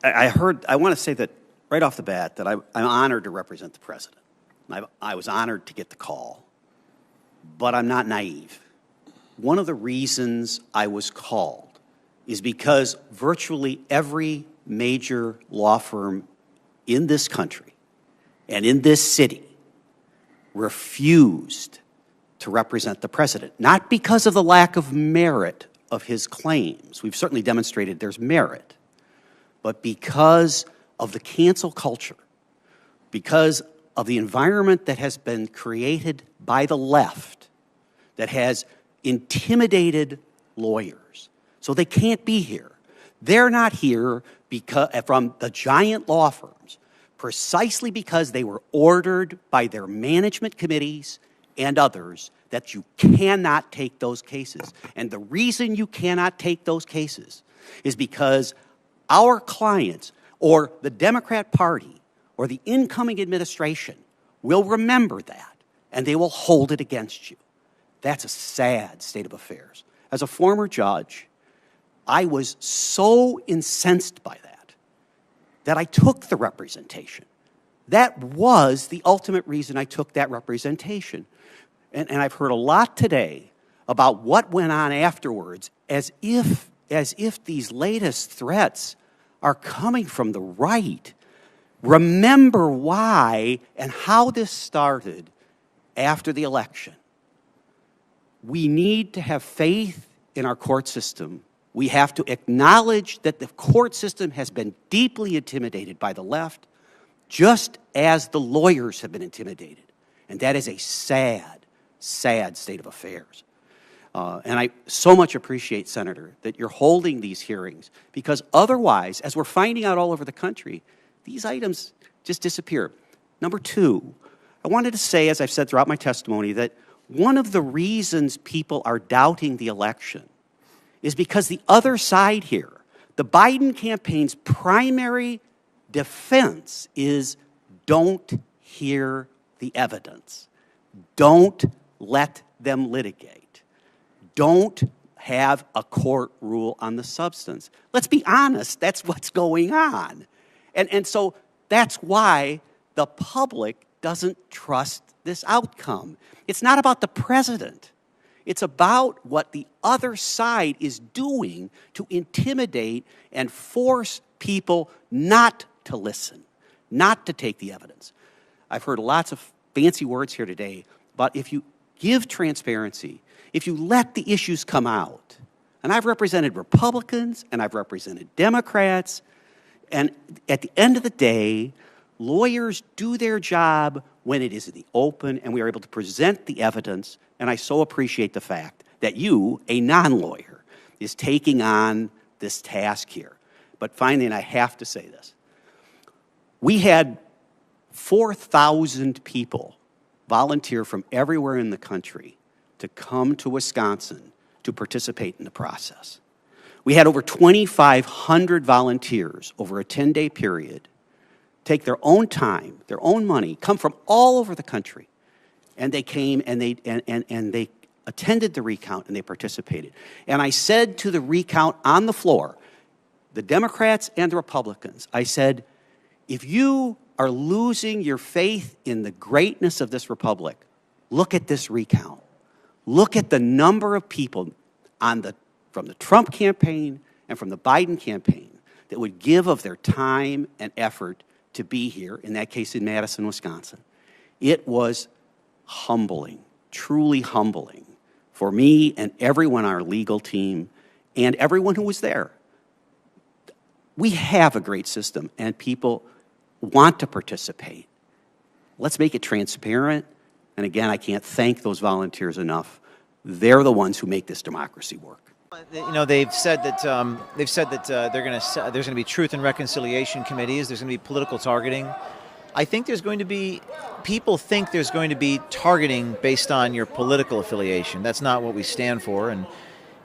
I want to say that right off the bat that I'm honored to represent the president. I was honored to get the call, but I'm not naive. One of the reasons I was called is because virtually every major law firm in this country and in this city refused to represent the president, not because of the lack of merit of his claims. We've certainly demonstrated there's merit, but because of the cancel culture, because of the environment that has been created by the left that has intimidated lawyers. So they can't be here. They're not here because, from the giant law firms, precisely because they were ordered by their management committees and others that you cannot take those cases. And the reason you cannot take those cases is because our clients or the Democrat Party or the incoming administration will remember that, and they will hold it against you. That's a sad state of affairs. As a former judge, I was so incensed by that I took the representation. That was the ultimate reason I took that representation. And I've heard a lot today about what went on afterwards, as if these latest threats are coming from the right. Remember why and how this started after the election. We need to have faith in our court system. We have to acknowledge that the court system has been deeply intimidated by the left, just as the lawyers have been intimidated. And that is a sad, sad state of affairs. And I so much appreciate, Senator, that you're holding these hearings, because otherwise, as we're finding out all over the country, these items just disappear. Number two, I wanted to say, as I've said throughout my testimony, that one of the reasons people are doubting the election is because the other side here, the Biden campaign's primary defense is don't hear the evidence. Don't let them litigate. Don't have a court rule on the substance. Let's be honest, that's what's going on. And so that's why the public doesn't trust this outcome. It's not about the president. It's about what the other side is doing to intimidate and force people not to listen, not to take the evidence. I've heard lots of fancy words here today, but if you give transparency, if you let the issues come out, and I've represented Republicans and I've represented Democrats, and at the end of the day, lawyers do their job when it is in the open and we are able to present the evidence. And I so appreciate the fact that you, a non-lawyer, is taking on this task here. But finally, and I have to say this, we had 4,000 people volunteer from everywhere in the country to come to Wisconsin to participate in the process. We had over 2,500 volunteers over a 10-day period take their own time, their own money, come from all over the country, and they came and they attended the recount and they participated. And I said to the recount on the floor, the Democrats and the Republicans, I said, if you are losing your faith in the greatness of this republic, look at this recount. Look at the number of people from the Trump campaign and from the Biden campaign that would give of their time and effort to be here, in that case in Madison, Wisconsin. It was humbling, truly humbling for me and everyone on our legal team and everyone who was there. We have a great system and people want to participate. Let's make it transparent. And again, I can't thank those volunteers enough. They're the ones who make this democracy work. You know, they've said that there's going to be truth and reconciliation committees. There's going to be political targeting. I think people think there's going to be targeting based on your political affiliation. That's not what we stand for, and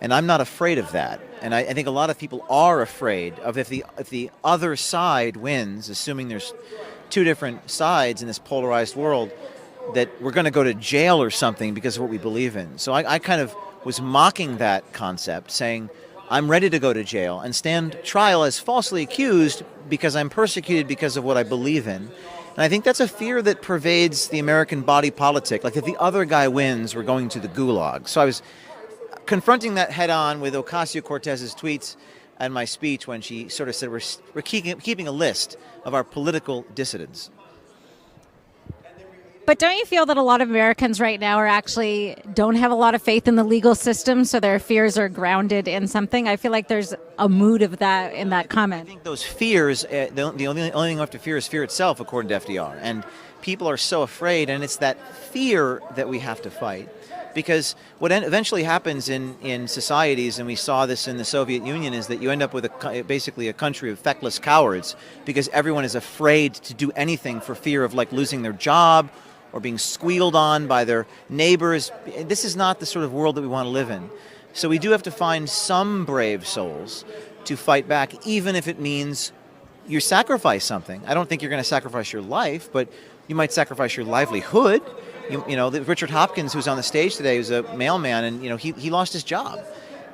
I'm not afraid of that. And I think a lot of people are afraid of if the other side wins, assuming there's two different sides in this polarized world, that we're going to go to jail or something because of what we believe in. So I kind of was mocking that concept, saying, I'm ready to go to jail and stand trial as falsely accused because I'm persecuted because of what I believe in. And I think that's a fear that pervades the American body politic. Like if the other guy wins, we're going to the gulag. So I was confronting that head on with Ocasio-Cortez's tweets and my speech when she sort of said we're keeping a list of our political dissidents. But don't you feel that a lot of Americans right now don't have a lot of faith in the legal system, so their fears are grounded in something? I feel like there's a mood of that in that comment. I think those fears, the only thing you have to fear is fear itself, according to FDR. And people are so afraid, and it's that fear that we have to fight. Because what eventually happens in societies, and we saw this in the Soviet Union, is that you end up with basically a country of feckless cowards because everyone is afraid to do anything for fear of like losing their job or being squealed on by their neighbors. This is not the sort of world that we want to live in. So we do have to find some brave souls to fight back, even if it means you sacrifice something. I don't think you're going to sacrifice your life, but you might sacrifice your livelihood. You know, Richard Hopkins, who's on the stage today, who's a mailman, and he lost his job.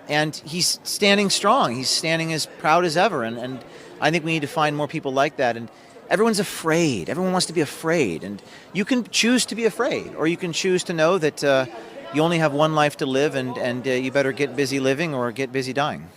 And he's standing strong. He's standing as proud as ever. And I think we need to find more people like that. And everyone's afraid. Everyone wants to be afraid. And you can choose to be afraid, or you can choose to know that you only have one life to live, and you better get busy living or get busy dying.